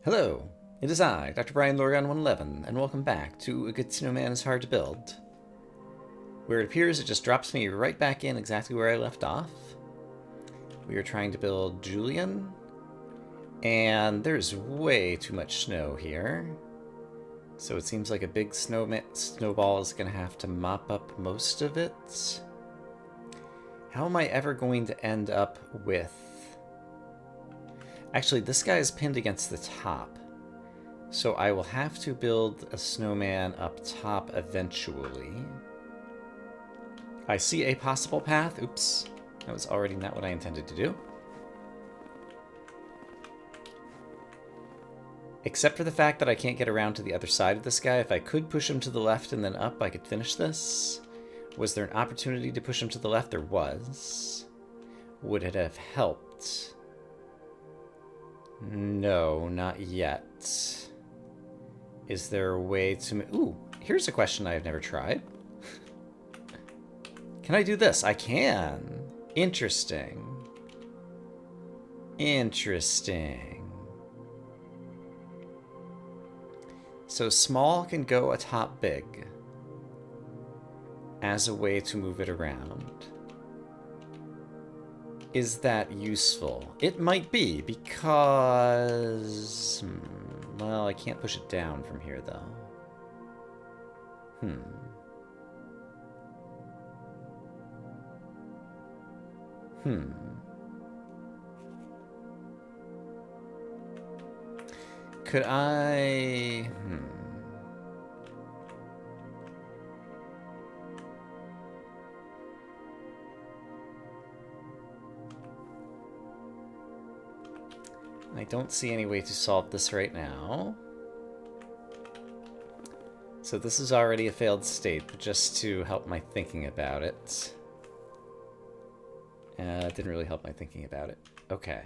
Hello, it is I, Dr. Brian Lorgon 111, and welcome back to A Good Snowman is Hard to Build, where it appears it just drops me right back in exactly where I left off. We are trying to build Julian, and there's way too much snow here, so it seems like a big snowball is going to have to mop up most of it. How am I ever going to end up with... Actually, this guy is pinned against the top, so I will have to build a snowman up top eventually. I see a possible path. Oops, that was already not what I intended to do. Except for the fact that I can't get around to the other side of this guy. If I could push him to the left and then up, I could finish this. Was there an opportunity to push him to the left? There was. Would it have helped? No, not yet. Is there a way to... Ooh, here's a question I have never tried. Can I do this? I can. Interesting. Interesting. So small can go atop big as a way to move it around. Is that useful? It might be, because... well, I can't push it down from here, though. Could I... I don't see any way to solve this right now. So this is already a failed state, but just to help my thinking about it. It didn't really help my thinking about it. Okay.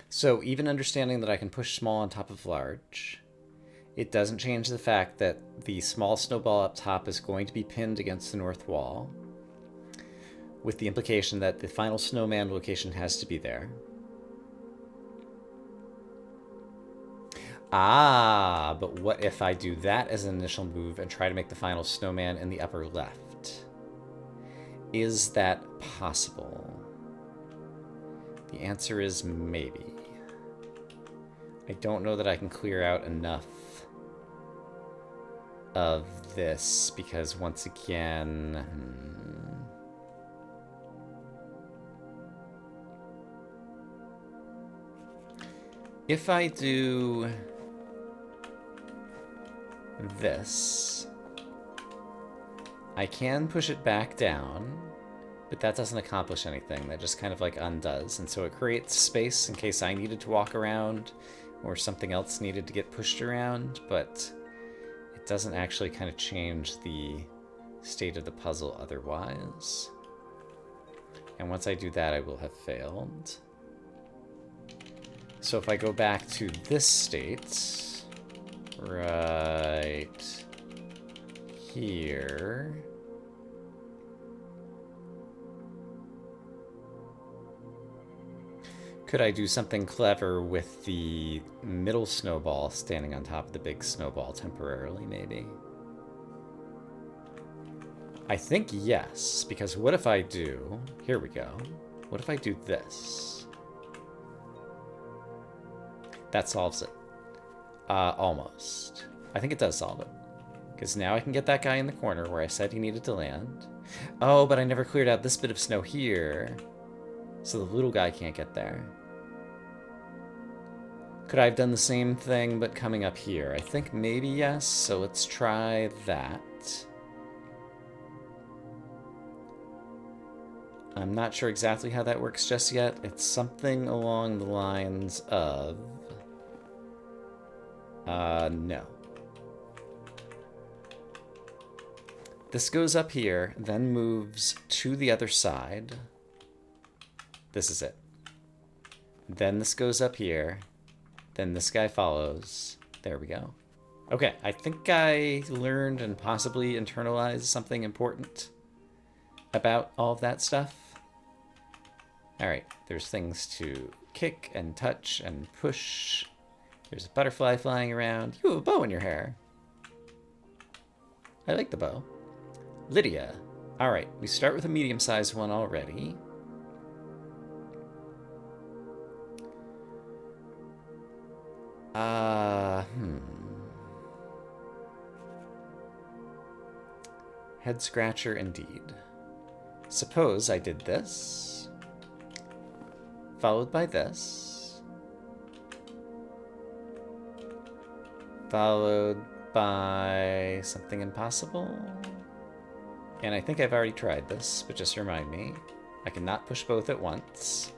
So even understanding that I can push small on top of large, it doesn't change the fact that the small snowball up top is going to be pinned against the north wall, with the implication that the final snowman location has to be there. Ah, but what if I do that as an initial move and try to make the final snowman in the upper left? Is that possible? The answer is maybe. I don't know that I can clear out enough of this because, once again... If I do this, I can push it back down, but that doesn't accomplish anything. That just kind of like undoes. And so it creates space in case I needed to walk around or something else needed to get pushed around, but it doesn't actually kind of change the state of the puzzle otherwise. And once I do that, I will have failed. So if I go back to this state, right here, could I do something clever with the middle snowball standing on top of the big snowball temporarily, maybe? I think yes, because what if I do... Here we go. What if I do this? That solves it. Almost. I think it does solve it. Because now I can get that guy in the corner where I said he needed to land. Oh, but I never cleared out this bit of snow here. So the little guy can't get there. Could I have done the same thing, but coming up here? I think maybe yes, so let's try that. I'm not sure exactly how that works just yet. It's something along the lines of... no. This goes up here, then moves to the other side. This is it. Then this goes up here. Then this guy follows. There we go. Okay, I think I learned and possibly internalized something important about all of that stuff. Alright, there's things to kick and touch and push. There's a butterfly flying around. You have a bow in your hair. I like the bow. Lydia. Alright, we start with a medium-sized one already. Head scratcher indeed. Suppose I did this, followed by this, followed by something impossible. And I think I've already tried this, but just remind me, I cannot push both at once.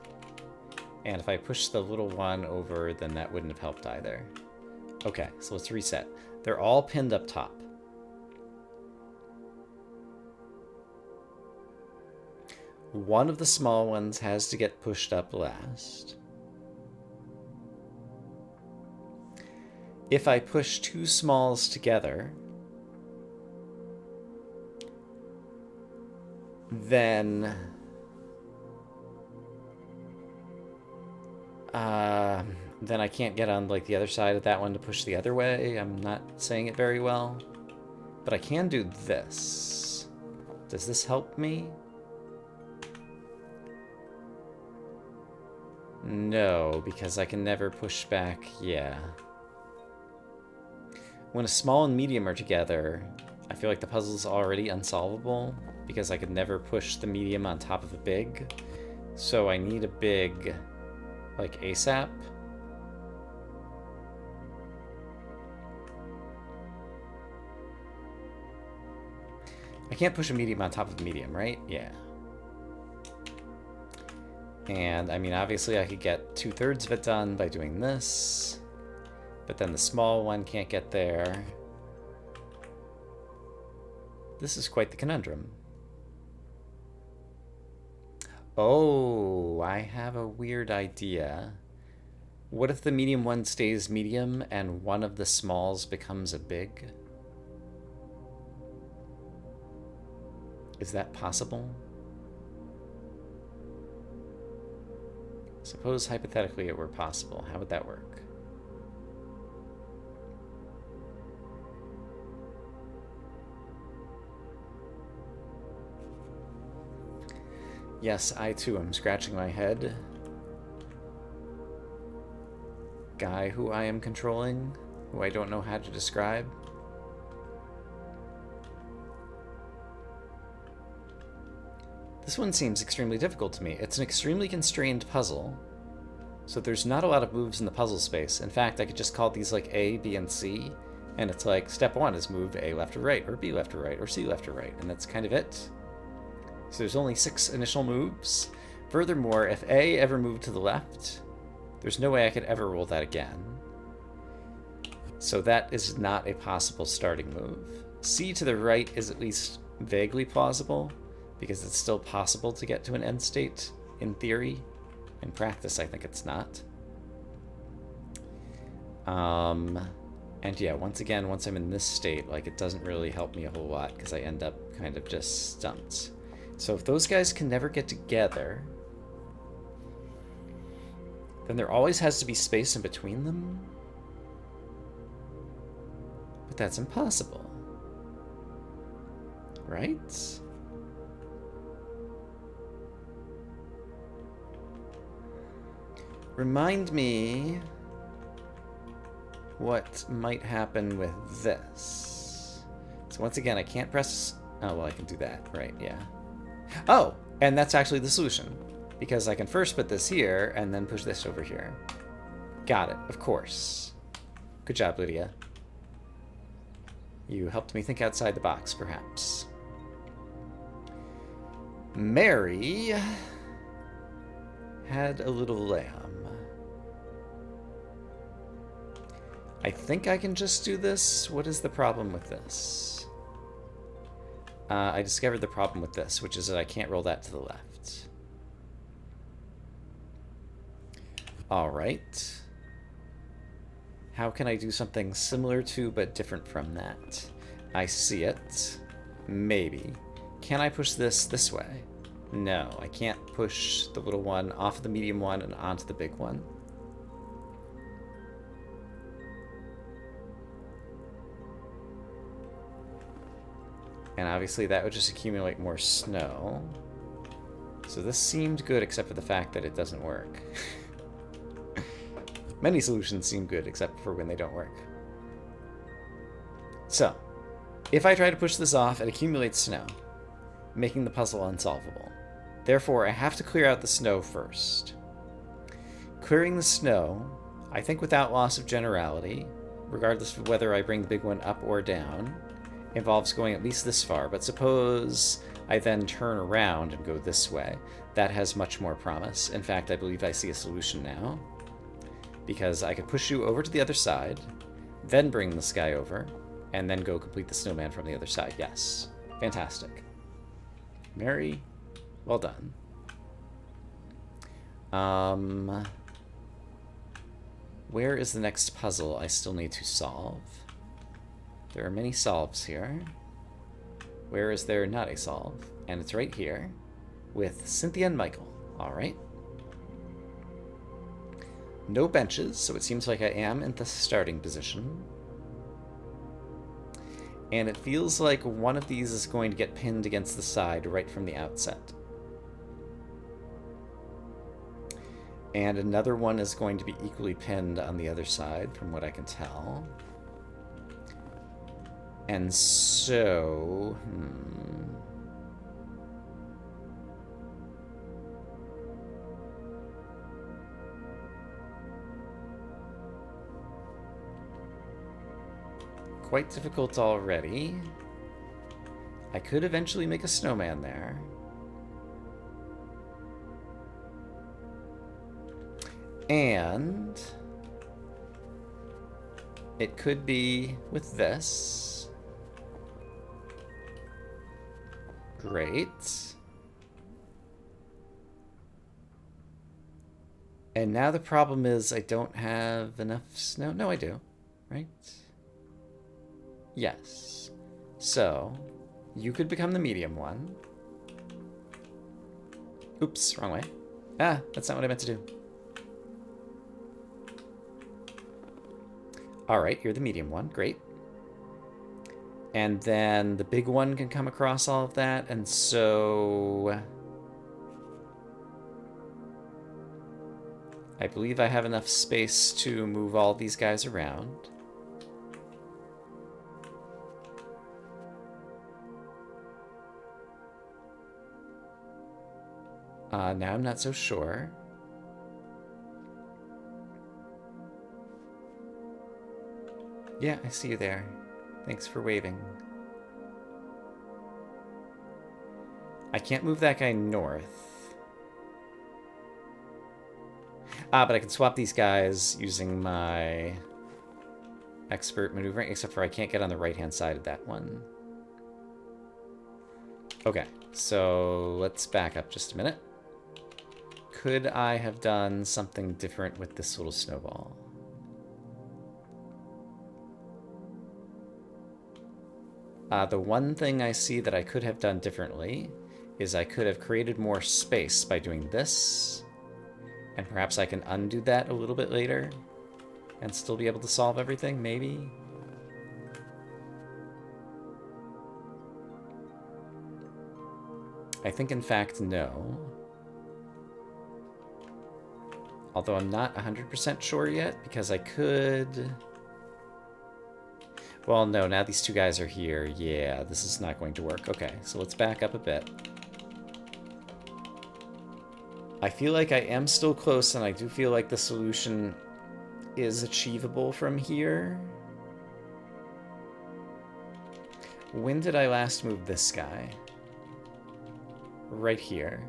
And if I push the little one over, then that wouldn't have helped either. Okay, so let's reset. They're all pinned up top. One of the small ones has to get pushed up last. If I push two smalls together, then I can't get on like the other side of that one to push the other way. I'm not saying it very well, but I can do this. Does this help me? No, because I can never push back. Yeah. When a small and medium are together, I feel like the puzzle's already unsolvable because I could never push the medium on top of a big. So I need a big, like ASAP. I can't push a medium on top of a medium, right? Yeah. And, I mean, obviously I could get 2/3 of it done by doing this, but then the small one can't get there. This is quite the conundrum. Oh, I have a weird idea. What if the medium one stays medium and one of the smalls becomes a big? Is that possible? Suppose hypothetically it were possible. How would that work? Yes, I too am scratching my head. Guy who I am controlling, who I don't know how to describe. This one seems extremely difficult to me. It's an extremely constrained puzzle, so there's not a lot of moves in the puzzle space. In fact, I could just call these like A, B, and C, and it's like step 1 is move A left or right, or B left or right, or C left or right, and that's kind of it. So there's only 6 initial moves. Furthermore, if A ever moved to the left, there's no way I could ever roll that again. So that is not a possible starting move. C to the right is at least vaguely plausible, because it's still possible to get to an end state, in theory. In practice, I think it's not. And yeah, once again, once I'm in this state, like, it doesn't really help me a whole lot, because I end up kind of just stumped. So if those guys can never get together, then there always has to be space in between them. But that's impossible. Right? Remind me what might happen with this. So once again, I can't press... Oh, well, I can do that. Right, yeah. Oh, and that's actually the solution. Because I can first put this here, and then push this over here. Got it, of course. Good job, Lydia. You helped me think outside the box, perhaps. Mary had a little lamb. I think I can just do this. What is the problem with this? I discovered the problem with this, which is that I can't roll that to the left. All right. How can I do something similar to but different from that? I see it. Maybe. Can I push this way? No, I can't push the little one off the medium one and onto the big one. And obviously that would just accumulate more snow. So this seemed good except for the fact that it doesn't work. Many solutions seem good except for when they don't work. So, if I try to push this off, it accumulates snow, making the puzzle unsolvable. Therefore, I have to clear out the snow first. Clearing the snow, I think without loss of generality, regardless of whether I bring the big one up or down, involves going at least this far, but suppose I then turn around and go this way. That has much more promise. In fact, I believe I see a solution now, because I could push you over to the other side, then bring this guy over, and then go complete the snowman from the other side. Yes. Fantastic. Very well done. Where is the next puzzle I still need to solve? There are many solves here. Where is there not a solve? And it's right here with Cynthia and Michael. All right. No benches, so it seems like I am in the starting position. And it feels like one of these is going to get pinned against the side right from the outset. And another one is going to be equally pinned on the other side, from what I can tell. And so... Quite difficult already. I could eventually make a snowman there. And it could be with this. Great. And now the problem is I don't have enough snow. No, I do, right? Yes. So, you could become the medium one. Oops, wrong way. Ah, that's not what I meant to do. Alright, you're the medium one. Great. And then the big one can come across all of that, and so... I believe I have enough space to move all these guys around. Now I'm not so sure. Yeah, I see you there. Thanks for waving. I can't move that guy north. But I can swap these guys using my expert maneuvering, except for I can't get on the right-hand side of that one. Okay, so let's back up just a minute. Could I have done something different with this little snowball? The one thing I see that I could have done differently is I could have created more space by doing this, and perhaps I can undo that a little bit later and still be able to solve everything, maybe? I think, in fact, no. Although I'm not 100% sure yet, because I could... Well, no, now these two guys are here. Yeah, this is not going to work. Okay, so let's back up a bit. I feel like I am still close, and I do feel like the solution is achievable from here. When did I last move this guy? Right here.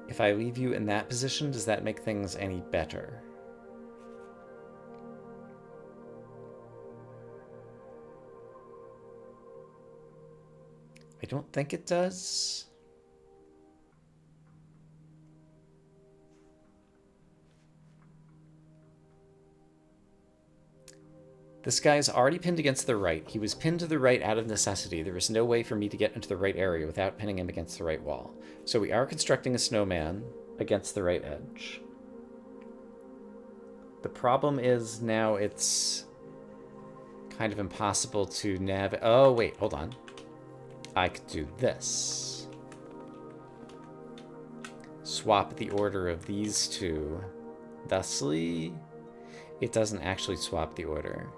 If I leave you in that position, does that make things any better? I don't think it does. This guy's already pinned against the right. He was pinned to the right out of necessity. There was no way for me to get into the right area without pinning him against the right wall. So we are constructing a snowman against the right edge. The problem is now it's kind of impossible to navigate. Oh, wait, hold on. I could do this. Swap the order of these two. Thusly, it doesn't actually swap the order,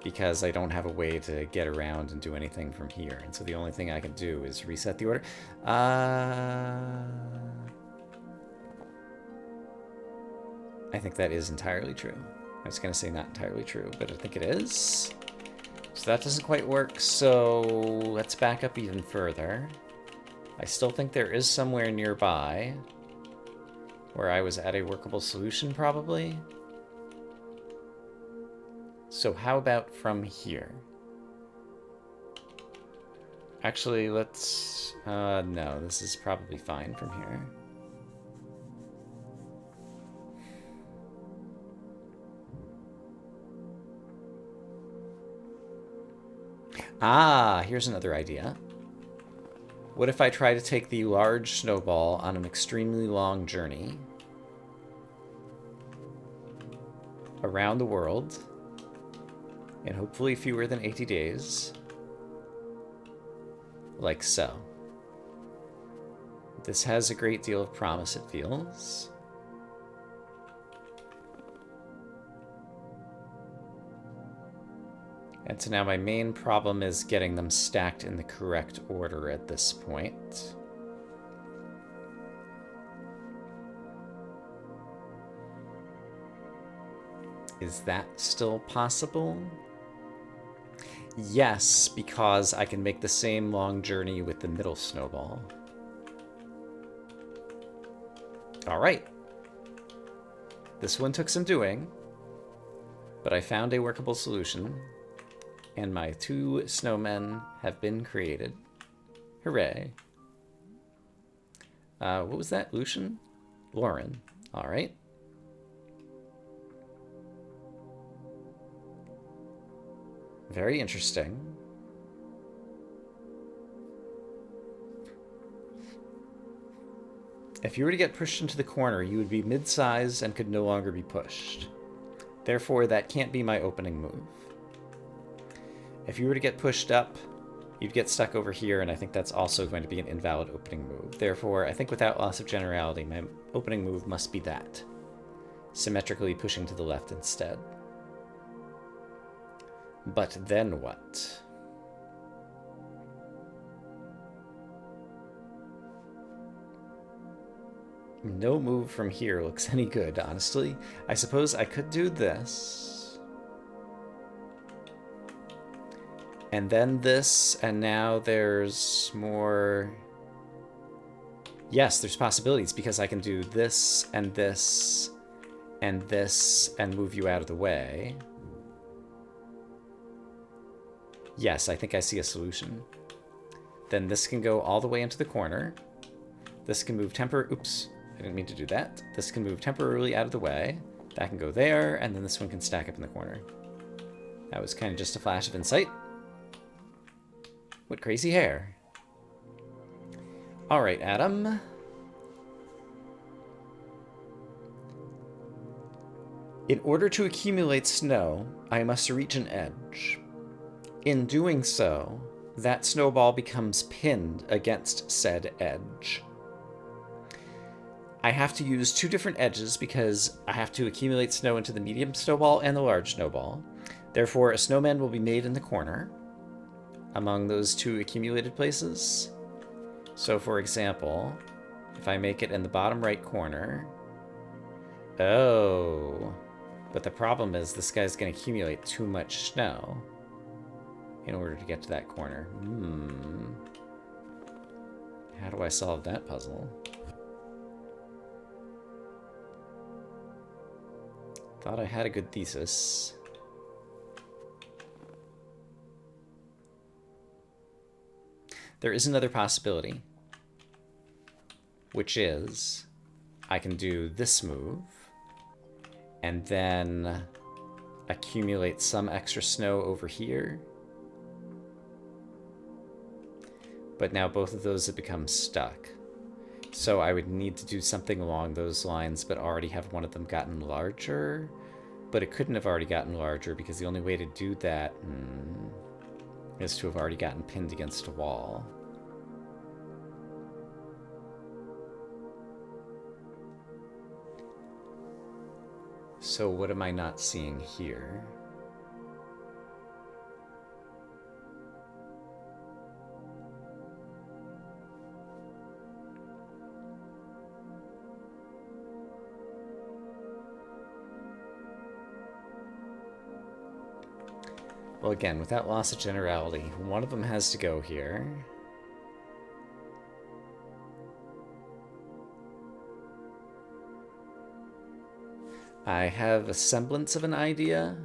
because I don't have a way to get around and do anything from here. And so the only thing I can do is reset the order. I think that is entirely true. I was going to say not entirely true, but I think it is. So that doesn't quite work, so let's back up even further. I still think there is somewhere nearby where I was at a workable solution, probably. So how about from here? Actually, let's... no, this is probably fine from here. Ah, here's another idea. What if I try to take the large snowball on an extremely long journey around the world in hopefully fewer than 80 days, like so. This has a great deal of promise, it feels. And so now my main problem is getting them stacked in the correct order at this point. Is that still possible? Yes, because I can make the same long journey with the middle snowball. All right. This one took some doing, but I found a workable solution. And my 2 snowmen have been created. Hooray. What was that? Lucian? Lauren. All right. Very interesting. If you were to get pushed into the corner, you would be mid-size and could no longer be pushed. Therefore, that can't be my opening move. If you were to get pushed up, you'd get stuck over here, and I think that's also going to be an invalid opening move. Therefore, I think without loss of generality, my opening move must be that. Symmetrically pushing to the left instead. But then what? No move from here looks any good, honestly. I suppose I could do this. And then this, and now there's more... Yes, there's possibilities, because I can do this, and this, and this, and move you out of the way. Yes, I think I see a solution. Then this can go all the way into the corner. This can move Oops, I didn't mean to do that. This can move temporarily out of the way. That can go there, and then this one can stack up in the corner. That was kind of just a flash of insight. What crazy hair. All right, Adam. In order to accumulate snow, I must reach an edge. In doing so, that snowball becomes pinned against said edge. I have to use 2 different edges because I have to accumulate snow into the medium snowball and the large snowball. Therefore, a snowman will be made in the corner among those 2 accumulated places. So, for example, if I make it in the bottom right corner... Oh, but the problem is this guy's going to accumulate too much snow in order to get to that corner. How do I solve that puzzle? Thought I had a good thesis. There is another possibility, which is I can do this move, and then accumulate some extra snow over here. But now both of those have become stuck. So I would need to do something along those lines, but already have one of them gotten larger. But it couldn't have already gotten larger because the only way to do that is to have already gotten pinned against a wall. So what am I not seeing here? Well, again, without loss of generality, one of them has to go here. I have a semblance of an idea.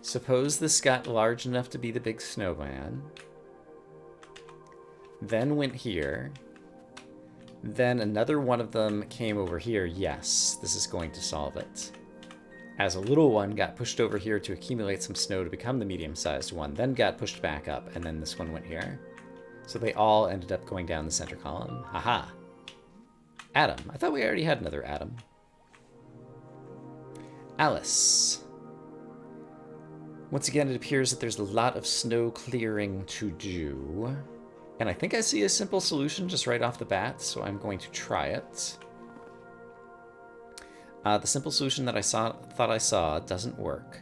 Suppose this got large enough to be the big snowman. Then went here. Then another one of them came over here. Yes, this is going to solve it. As a little one got pushed over here to accumulate some snow to become the medium-sized one, then got pushed back up, and then this one went here. So they all ended up going down the center column. Haha. Adam. I thought we already had another Adam. Alice. Once again, it appears that there's a lot of snow clearing to do. And I think I see a simple solution just right off the bat, so I'm going to try it. The simple solution that I thought I saw doesn't work.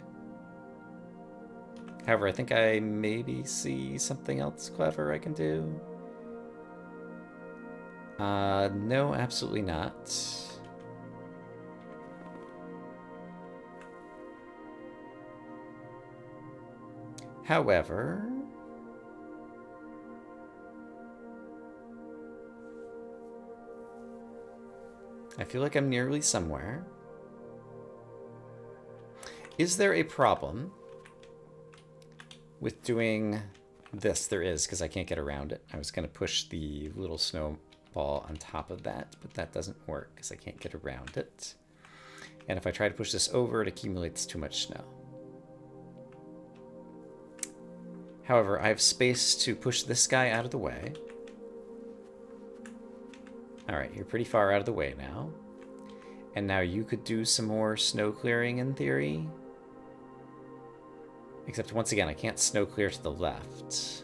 However, I think I maybe see something else clever I can do. No, absolutely not. However, I feel like I'm nearly somewhere. Is there a problem with doing this? There is, because I can't get around it. I was going to push the little snowball on top of that, but that doesn't work because I can't get around it. And if I try to push this over, it accumulates too much snow. However, I have space to push this guy out of the way. Alright, you're pretty far out of the way now. And now you could do some more snow clearing in theory. Except once again, I can't snow clear to the left.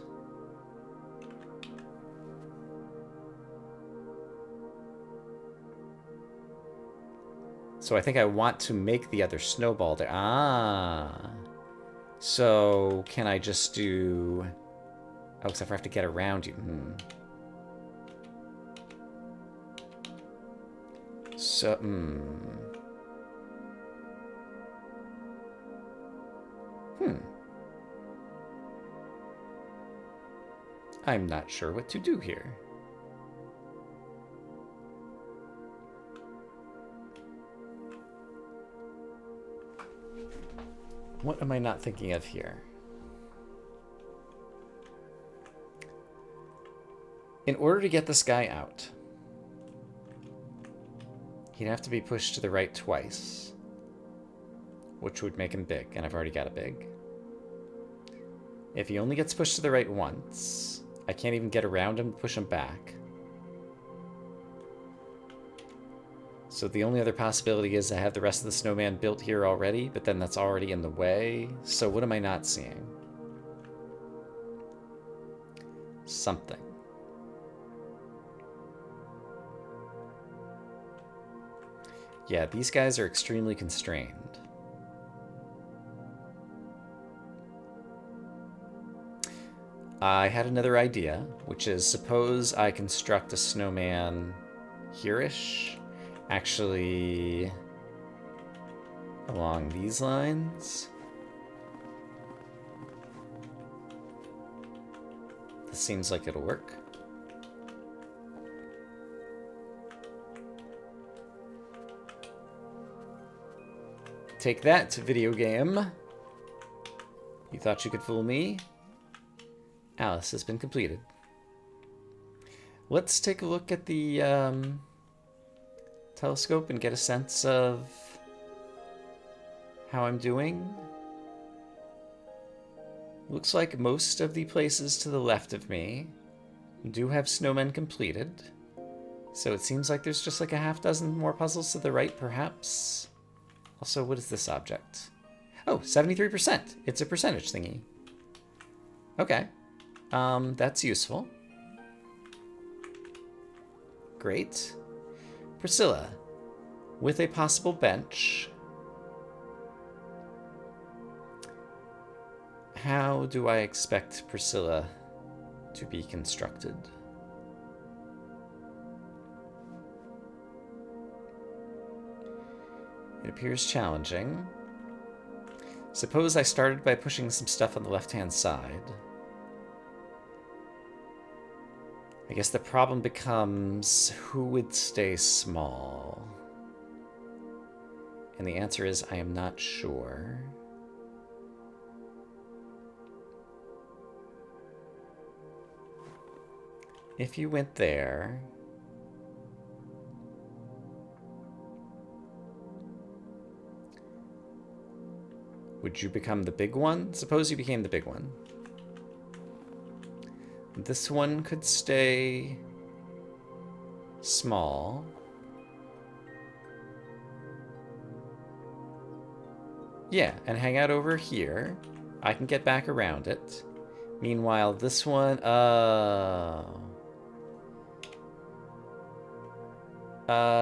So I think I want to make the other snowball there. Ah. So can I just do... Oh, except for I have to get around you. So, I'm not sure what to do here. What am I not thinking of here? In order to get this guy out, he'd have to be pushed to the right twice, which would make him big, and I've already got a big. If he only gets pushed to the right once, I can't even get around him to push him back. So the only other possibility is I have the rest of the snowman built here already, but then that's already in the way. So what am I not seeing? Something. Yeah, these guys are extremely constrained. I had another idea, which is suppose I construct a snowman here-ish, actually along these lines. This seems like it'll work. Take that, video game. You thought you could fool me? Alice has been completed. Let's take a look at the telescope and get a sense of how I'm doing. Looks like most of the places to the left of me do have snowmen completed. So it seems like there's just like a half dozen more puzzles to the right, perhaps. Also, what is this object? Oh, 73%. It's a percentage thingy. Okay. That's useful. Great. Priscilla, with a possible bench, how do I expect Priscilla to be constructed? It appears challenging. Suppose I started by pushing some stuff on the left-hand side. I guess the problem becomes who would stay small? And the answer is I am not sure. If you went there, would you become the big one? Suppose you became the big one. This one could stay small. Yeah, and hang out over here. I can get back around it. Meanwhile, this one, no,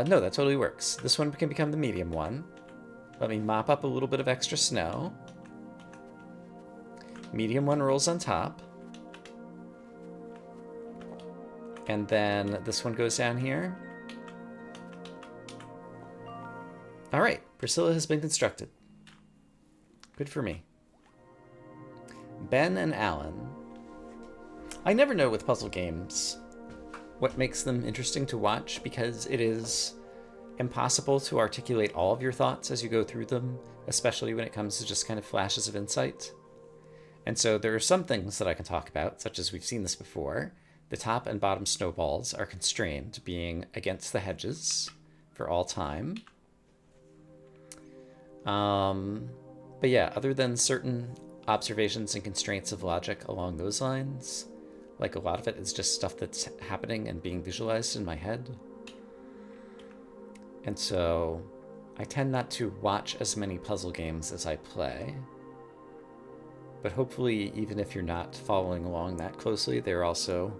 that totally works. This one can become the medium one. Let me mop up a little bit of extra snow. Medium one rolls on top. And then this one goes down here. All right, Priscilla has been constructed. Good for me. Ben and Alan. I never know with puzzle games what makes them interesting to watch, because it is impossible to articulate all of your thoughts as you go through them, especially when it comes to just kind of flashes of insight. And so there are some things that I can talk about, such as we've seen this before. The top and bottom snowballs are constrained to being against the hedges for all time. But yeah, other than certain observations and constraints of logic along those lines, like a lot of it is just stuff that's happening and being visualized in my head. And so I tend not to watch as many puzzle games as I play. But hopefully, even if you're not following along that closely, they're also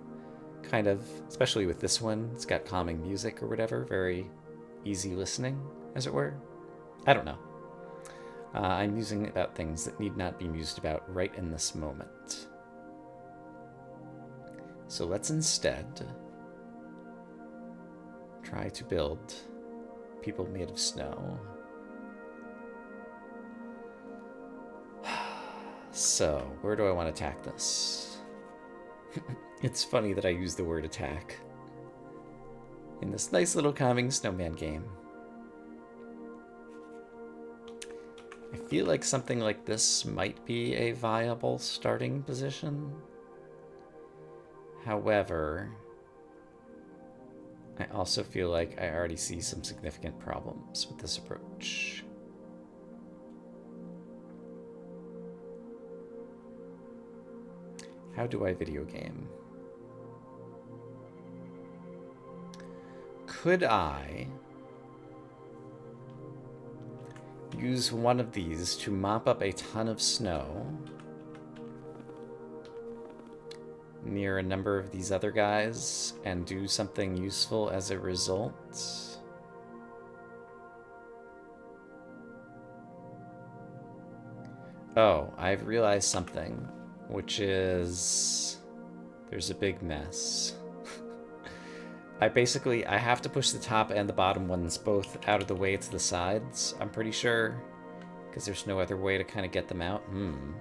kind of, especially with this one, it's got calming music or whatever, very easy listening, as it were. I don't know. I'm musing about things that need not be mused about right in this moment. So let's instead try to build people made of snow. So, where do I want to attack this? It's funny that I use the word attack in this nice little calming snowman game. I feel like something like this might be a viable starting position. However, I also feel like I already see some significant problems with this approach. How do I video game? Could I use one of these to mop up a ton of snow near a number of these other guys and do something useful as a result? Oh, I've realized something, which is there's a big mess. I have to push the top and the bottom ones both out of the way to the sides, I'm pretty sure, because there's no other way to kind of get them out. And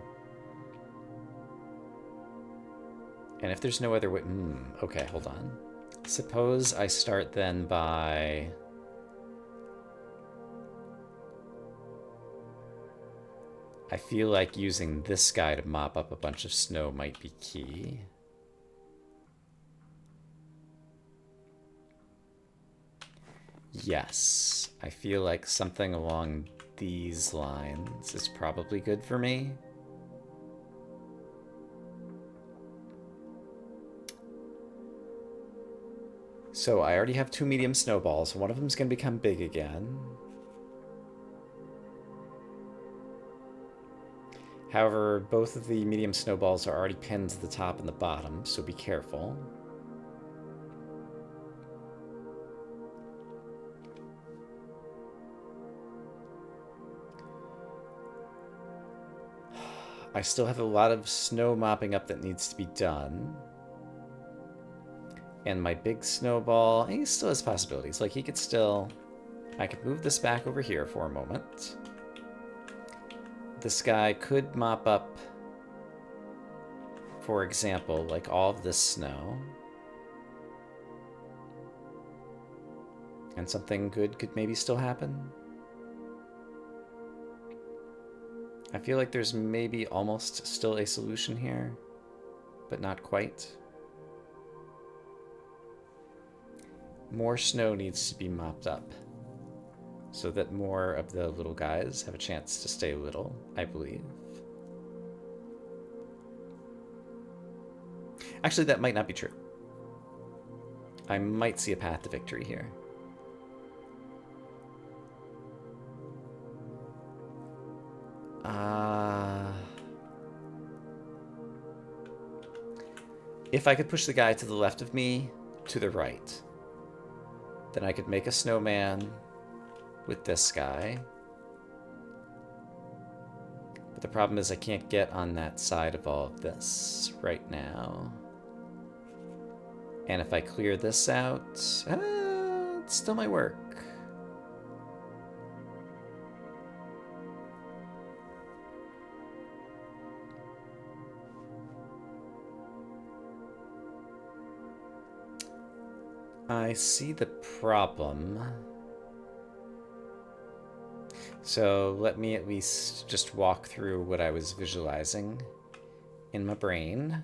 if there's no other way, okay, hold on. Suppose I start then by I feel like using this guy to mop up a bunch of snow might be key. Yes, I feel like something along these lines is probably good for me. So I already have 2 medium snowballs. One of them's going to become big again. However, both of the medium snowballs are already pinned to the top and the bottom, so be careful. I still have a lot of snow mopping up that needs to be done. And my big snowball, he still has possibilities. Like, he could still... I could move this back over here for a moment. This guy could mop up, for example, like all of this snow. And something good could maybe still happen. I feel like there's maybe almost still a solution here, but not quite. More snow needs to be mopped up so that more of the little guys have a chance to stay little, I believe. Actually, that might not be true. I might see a path to victory here. If I could push the guy to the left of me to the right, then I could make a snowman with this guy. But the problem is I can't get on that side of all of this right now. And if I clear this out, it still might work. I see the problem. So let me at least just walk through what I was visualizing in my brain.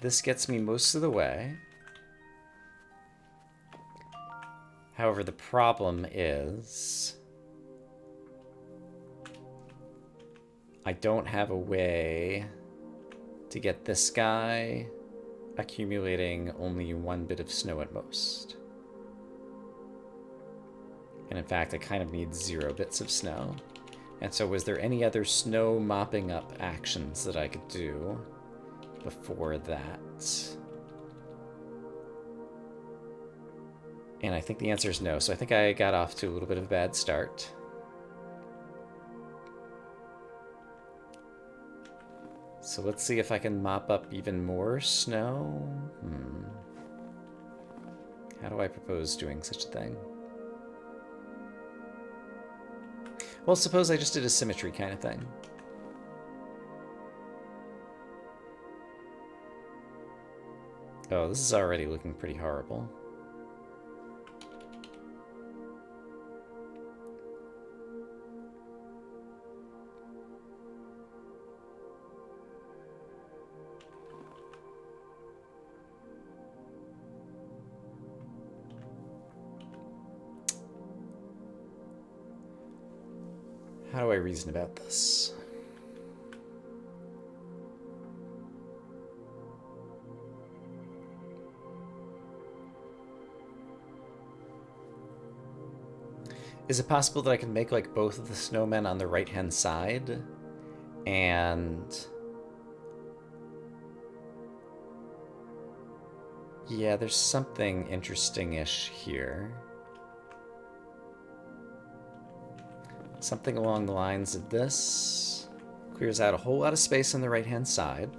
This gets me most of the way. However, the problem is I don't have a way to get this guy accumulating only 1 bit of snow at most. And in fact, I kind of need 0 bits of snow. And so was there any other snow mopping up actions that I could do before that? And I think the answer is no. So I think I got off to a little bit of a bad start. So let's see if I can mop up even more snow. How do I propose doing such a thing? Well, suppose I just did a symmetry kind of thing. Oh, this is already looking pretty horrible. How do I reason about this? Is it possible that I can make like both of the snowmen on the right-hand side? And yeah, there's something interesting-ish here. Something along the lines of this. Clears out a whole lot of space on the right-hand side.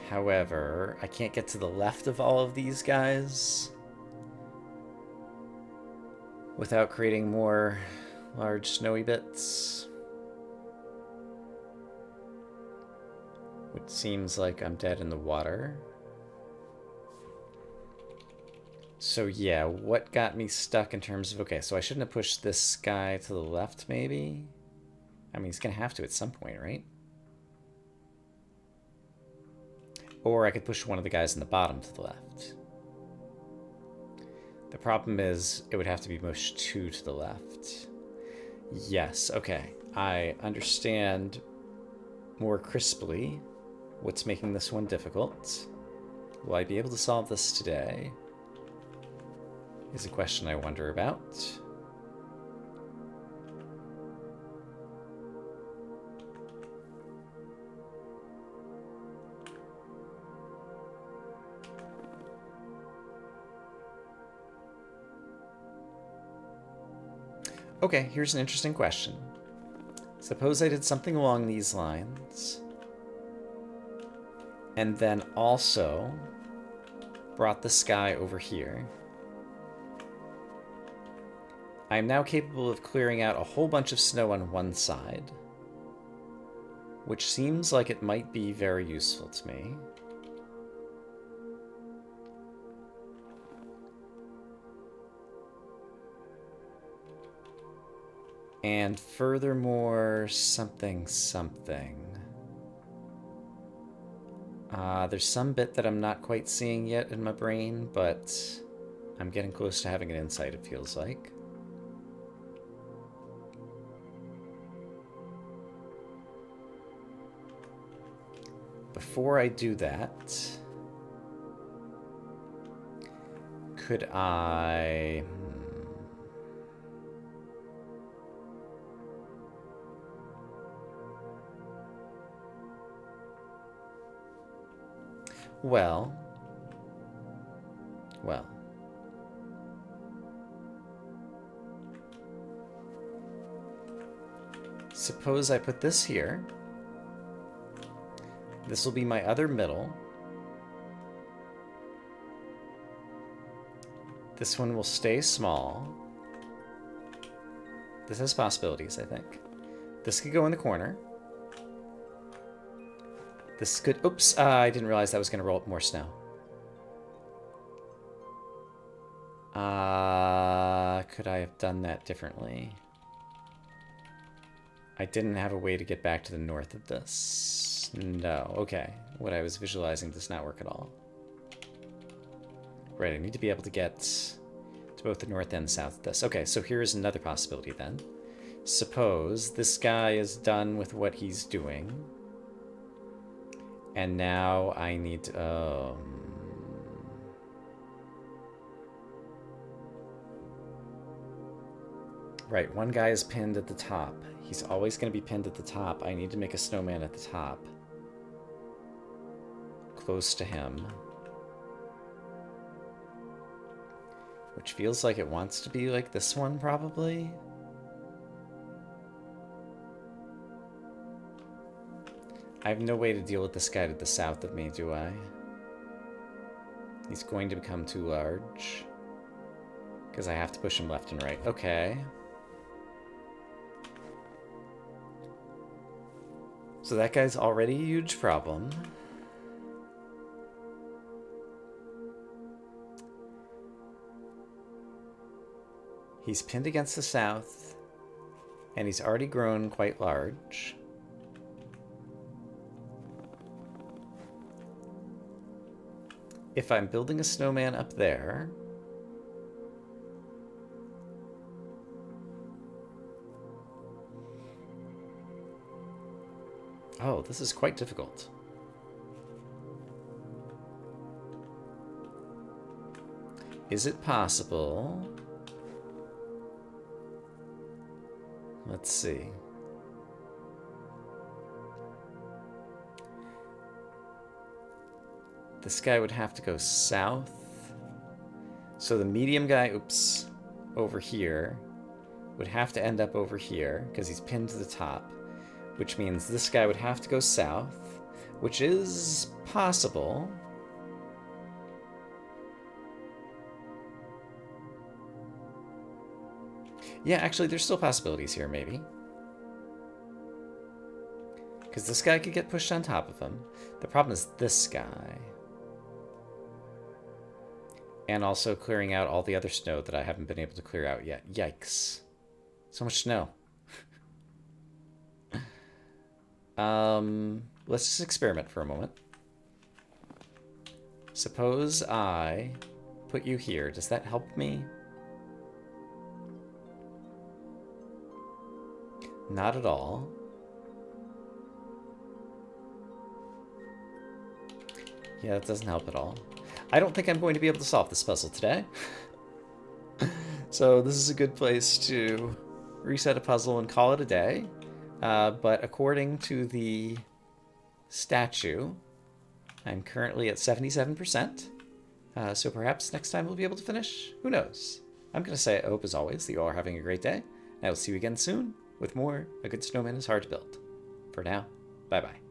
However, I can't get to the left of all of these guys without creating more large snowy bits. Which seems like I'm dead in the water. So yeah, what got me stuck in terms of... Okay, so I shouldn't have pushed this guy to the left, maybe? I mean, he's gonna have to at some point, right? Or I could push one of the guys in the bottom to the left. The problem is it would have to be pushed 2 to the left. Yes, okay. I understand more crisply what's making this one difficult. Will I be able to solve this today? Is a question I wonder about. Okay, here's an interesting question. Suppose I did something along these lines, and then also brought the sky over here. I am now capable of clearing out a whole bunch of snow on one side, which seems like it might be very useful to me. And furthermore, something. There's some bit that I'm not quite seeing yet in my brain, but I'm getting close to having an insight, it feels like. Before I do that, could I... Well. Suppose I put this here. This will be my other middle. This one will stay small. This has possibilities, I think. This could go in the corner. This could... Oops, I didn't realize that was going to roll up more snow. Could I have done that differently? I didn't have a way to get back to the north of this. No, okay. What I was visualizing does not work at all. Right, I need to be able to get to both the north and south of this. Okay, so here's another possibility then. Suppose this guy is done with what he's doing. And now I need to... Right, one guy is pinned at the top. He's always going to be pinned at the top. I need to make a snowman at the top. Close to him. Which feels like it wants to be like this one, probably. I have no way to deal with this guy to the south of me, do I? He's going to become too large. Because I have to push him left and right. Okay. So that guy's already a huge problem. He's pinned against the south, and he's already grown quite large. If I'm building a snowman up there... Oh, this is quite difficult. Is it possible... Let's see. This guy would have to go south. So the medium guy, oops, over here, would have to end up over here, because he's pinned to the top. Which means this guy would have to go south, which is possible. Yeah, actually, there's still possibilities here, maybe. Because this guy could get pushed on top of him. The problem is this guy. And also clearing out all the other snow that I haven't been able to clear out yet. Yikes. So much snow. Let's just experiment for a moment. Suppose I put you here. Does that help me? Not at all. Yeah, that doesn't help at all. I don't think I'm going to be able to solve this puzzle today. So this is a good place to reset a puzzle and call it a day. But according to the statue, I'm currently at 77%. So perhaps next time we'll be able to finish. Who knows? I'm going to say I hope, as always, that you all are having a great day. I will see you again soon with more A Good Snowman is Hard to Build. For now, bye-bye.